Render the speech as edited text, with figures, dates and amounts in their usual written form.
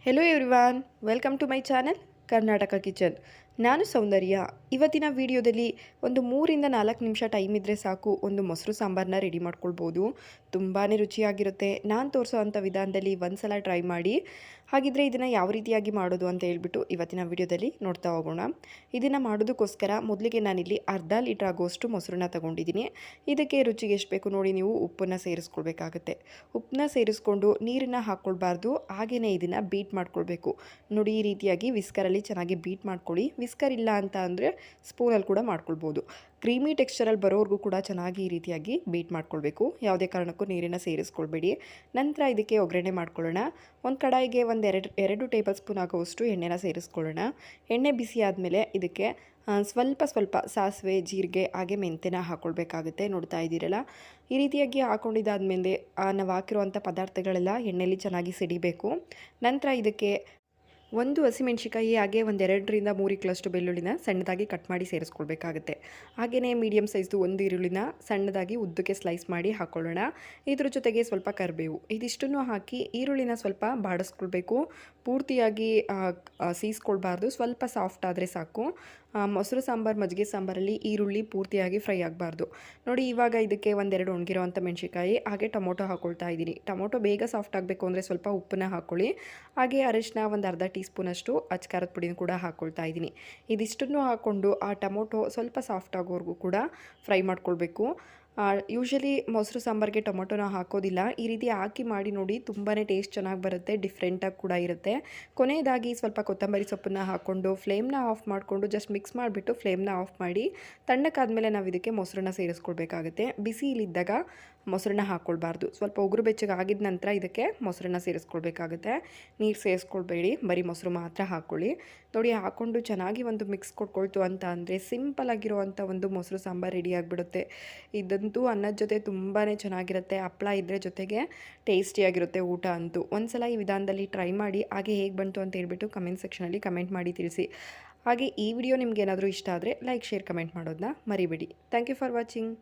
Hello everyone, welcome to my channel Karnataka kitchen. ನಾನು ಸೌಂದರ್ಯ. ಇವತ್ತಿನ ವಿಡಿಯೋದಲ್ಲಿ ಒಂದು 3-4 ನಿಮಿಷ ಟೈಮ್ ಇದ್ದರೆ ಸಾಕು ಒಂದು ಮೊಸರು ಸಾಂಬಾರನ್ನ ರೆಡಿ ಮಾಡ್ಕೊಳ್ಬೋದು. ತುಂಬಾ ರುಚಿಯಾಗಿರುತ್ತೆ. ನಾನು ತೋರಿಸೋ ಅಂಥ ವಿಧಾನದಲ್ಲಿ ಒಂದು ಸಲ ಟ್ರೈ ಮಾಡಿ. ಹಾಗಿದ್ರೆ ಇದನ್ನು ಯಾವ ರೀತಿಯಾಗಿ ಮಾಡೋದು ಅಂತ ಹೇಳ್ಬಿಟ್ಟು ಇವತ್ತಿನ ವಿಡಿಯೋದಲ್ಲಿ ನೋಡ್ತಾ ಹೋಗೋಣ. ಇದನ್ನು ಮಾಡೋದಕ್ಕೋಸ್ಕರ ಮೊದಲಿಗೆ ನಾನಿಲ್ಲಿ ಅರ್ಧ ಲೀಟ್ರ್ ಆಗೋಷ್ಟು ಮೊಸರನ್ನ ತೊಗೊಂಡಿದ್ದೀನಿ. ಇದಕ್ಕೆ ರುಚಿಗೆ ಎಷ್ಟು ಬೇಕು ನೋಡಿ ನೀವು ಉಪ್ಪನ್ನು ಸೇರಿಸ್ಕೊಳ್ಬೇಕಾಗತ್ತೆ. ಉಪ್ಪನ್ನ ಸೇರಿಸ್ಕೊಂಡು ನೀರನ್ನು ಹಾಕ್ಕೊಳ್ಬಾರ್ದು, ಹಾಗೆಯೇ ಇದನ್ನು ಬೀಟ್ ಮಾಡ್ಕೊಳ್ಬೇಕು. ನೋಡಿ, ಈ ರೀತಿಯಾಗಿ ವಿಸ್ಕರಲ್ಲಿ ಚೆನ್ನಾಗಿ ಬೀಟ್ ಮಾಡ್ಕೊಳ್ಳಿ. ವಿಸ್ಕರ್ ಇಲ್ಲ ಅಂತ ಅಂದರೆ ಸ್ಪೂನಲ್ಲಿ ಕೂಡ ಮಾಡ್ಕೊಳ್ಬೋದು. ಕ್ರೀಮಿ ಟೆಕ್ಸ್ಚರಲ್ಲಿ ಬರೋವರೆಗೂ ಕೂಡ ಚೆನ್ನಾಗಿ ಈ ರೀತಿಯಾಗಿ ಬೀಟ್ ಮಾಡ್ಕೊಳ್ಬೇಕು. ಯಾವುದೇ ಕಾರಣಕ್ಕೂ ನೀರನ್ನು ಸೇರಿಸ್ಕೊಳ್ಬೇಡಿ. ನಂತರ ಇದಕ್ಕೆ ಒಗ್ಗರಣೆ ಮಾಡ್ಕೊಳ್ಳೋಣ. ಒಂದು ಕಡಾಯಿಗೆ ಎರಡು ಟೇಬಲ್ ಸ್ಪೂನ್ ಆಗುವಷ್ಟು ಎಣ್ಣೆನ ಸೇರಿಸ್ಕೊಳ್ಳೋಣ. ಎಣ್ಣೆ ಬಿಸಿ ಆದಮೇಲೆ ಇದಕ್ಕೆ ಸ್ವಲ್ಪ ಸಾಸಿವೆ, ಜೀರಿಗೆ ಹಾಗೆ ಮೆಂತೆನ ಹಾಕ್ಕೊಳ್ಬೇಕಾಗುತ್ತೆ. ನೋಡ್ತಾ ಇದ್ದೀರಲ್ಲ, ಈ ರೀತಿಯಾಗಿ ಹಾಕ್ಕೊಂಡಿದ್ದಾದಮೇಲೆ ನಾವು ಹಾಕಿರುವಂಥ ಪದಾರ್ಥಗಳೆಲ್ಲ ಎಣ್ಣೆಯಲ್ಲಿ ಚೆನ್ನಾಗಿ ಸಿಡಿಬೇಕು. ನಂತರ ಇದಕ್ಕೆ ಒಂದು ಹಸಿಮೆಣ್ಸಿಕಾಯಿ ಹಾಗೆ 2-3 ಇಕ್ಲಷ್ಟು ಬೆಳ್ಳುಳ್ಳಿನ ಸಣ್ಣದಾಗಿ ಕಟ್ ಮಾಡಿ ಸೇರಿಸ್ಕೊಳ್ಬೇಕಾಗುತ್ತೆ. ಹಾಗೆಯೇ ಮೀಡಿಯಮ್ ಸೈಜ್ದು ಒಂದು ಈರುಳ್ಳಿನ ಸಣ್ಣದಾಗಿ ಉದ್ದಕ್ಕೆ ಸ್ಲೈಸ್ ಮಾಡಿ ಹಾಕ್ಕೊಳ್ಳೋಣ. ಇದ್ರ ಜೊತೆಗೆ ಸ್ವಲ್ಪ ಕರಿಬೇವು, ಇದಿಷ್ಟನ್ನು ಹಾಕಿ ಈರುಳ್ಳಿನ ಸ್ವಲ್ಪ ಬಾಡಿಸ್ಕೊಳ್ಬೇಕು. ಪೂರ್ತಿಯಾಗಿ ಸೀಸ್ಕೊಳ್ಬಾರ್ದು, ಸ್ವಲ್ಪ ಸಾಫ್ಟ್ ಆದರೆ ಸಾಕು. ಮೊಸರು ಸಾಂಬಾರು, ಮಜ್ಜಿಗೆ ಸಾಂಬಾರಲ್ಲಿ ಈರುಳ್ಳಿ ಪೂರ್ತಿಯಾಗಿ ಫ್ರೈ ಆಗಬಾರ್ದು. ನೋಡಿ, ಇವಾಗ ಇದಕ್ಕೆ 1-2 ಒಣಗಿರೋವಂಥ ಮೆಣಸಿಕಾಯಿ ಹಾಗೆ ಟೊಮೊಟೊ ಹಾಕ್ಕೊಳ್ತಾ ಇದ್ದೀನಿ. ಟೊಮೊಟೊ ಬೇಗ ಸಾಫ್ಟ್ ಆಗಬೇಕು ಅಂದರೆ ಸ್ವಲ್ಪ ಉಪ್ಪನ್ನ ಹಾಕ್ಕೊಳ್ಳಿ. ಹಾಗೆ ಅರಿಶಿನ ಒಂದು ಅರ್ಧ ಟೀ ಸ್ಪೂನಷ್ಟು ಅಚ್ಕಾರದ ಪುಡಿನ ಕೂಡ ಹಾಕ್ಕೊಳ್ತಾ ಇದ್ದೀನಿ. ಇದಿಷ್ಟನ್ನು ಹಾಕ್ಕೊಂಡು ಆ ಟೊಮೊಟೊ ಸ್ವಲ್ಪ ಸಾಫ್ಟ್ ಆಗೋವರೆಗೂ ಕೂಡ ಫ್ರೈ ಮಾಡ್ಕೊಳ್ಬೇಕು. ಯೂಶಲಿ ಮೊಸರು ಸಾಂಬಾರಿಗೆ ಟೊಮೊಟೊನ ಹಾಕೋದಿಲ್ಲ. ಈ ರೀತಿ ಹಾಕಿ ಮಾಡಿ ನೋಡಿ, ತುಂಬಾ ಟೇಸ್ಟ್ ಚೆನ್ನಾಗಿ ಬರುತ್ತೆ, ಡಿಫ್ರೆಂಟಾಗಿ ಕೂಡ ಇರುತ್ತೆ. ಕೊನೆಯದಾಗಿ ಸ್ವಲ್ಪ ಕೊತ್ತಂಬರಿ ಸೊಪ್ಪನ್ನು ಹಾಕ್ಕೊಂಡು ಫ್ಲೇಮ್ನ ಆಫ್ ಮಾಡಿಕೊಂಡು ಜಸ್ಟ್ ಮಿಕ್ಸ್ ಮಾಡಿಬಿಟ್ಟು ಫ್ಲೇಮ್ನ ಆಫ್ ಮಾಡಿ ತಣ್ಣಕ್ಕಾದಮೇಲೆ ನಾವು ಇದಕ್ಕೆ ಮೊಸರನ್ನ ಸೇರಿಸ್ಕೊಳ್ಬೇಕಾಗುತ್ತೆ. ಬಿಸಿಲಿದ್ದಾಗ ಮೊಸರನ್ನ ಹಾಕ್ಕೊಳ್ಬಾರ್ದು. ಸ್ವಲ್ಪ ಉಗುರು ಬೆಚ್ಚಗೆ ಆಗಿದ ನಂತರ ಇದಕ್ಕೆ ಮೊಸರನ್ನ ಸೇರಿಸ್ಕೊಳ್ಬೇಕಾಗುತ್ತೆ. ನೀರು ಸೇರಿಸ್ಕೊಳ್ಬೇಡಿ, ಬರೀ ಮೊಸರು ಮಾತ್ರ ಹಾಕ್ಕೊಳ್ಳಿ. ನೋಡಿ, ಹಾಕ್ಕೊಂಡು ಚೆನ್ನಾಗಿ ಒಂದು ಮಿಕ್ಸ್ ಕೊಟ್ಕೊಳ್ತು ಅಂತ ಅಂದರೆ ಸಿಂಪಲ್ ಆಗಿರುವಂಥ ಒಂದು ಮೊಸರು ಸಾಂಬಾರು ರೆಡಿ ಆಗಿಬಿಡುತ್ತೆ. ಇದಂತೂ ಅನ್ನದ ಜೊತೆ ತುಂಬಾ ಚೆನ್ನಾಗಿರುತ್ತೆ. ಹಪ್ಪಳ ಇದ್ದರೆ ಜೊತೆಗೆ ಟೇಸ್ಟಿಯಾಗಿರುತ್ತೆ ಊಟ ಅಂತೂ. ಒಂದು ಸಲ ಈ ವಿಧಾನದಲ್ಲಿ ಟ್ರೈ ಮಾಡಿ, ಹಾಗೆ ಹೇಗೆ ಬಂತು ಅಂತ ಹೇಳ್ಬಿಟ್ಟು ಕಮೆಂಟ್ ಸೆಕ್ಷನಲ್ಲಿ ಕಮೆಂಟ್ ಮಾಡಿ ತಿಳಿಸಿ. ಹಾಗೆ ಈ ವಿಡಿಯೋ ನಿಮ್ಗೆ ಏನಾದರೂ ಇಷ್ಟ ಆದರೆ ಲೈಕ್, ಶೇರ್, ಕಮೆಂಟ್ ಮಾಡೋದನ್ನ ಮರಿಬೇಡಿ. Thank you for watching.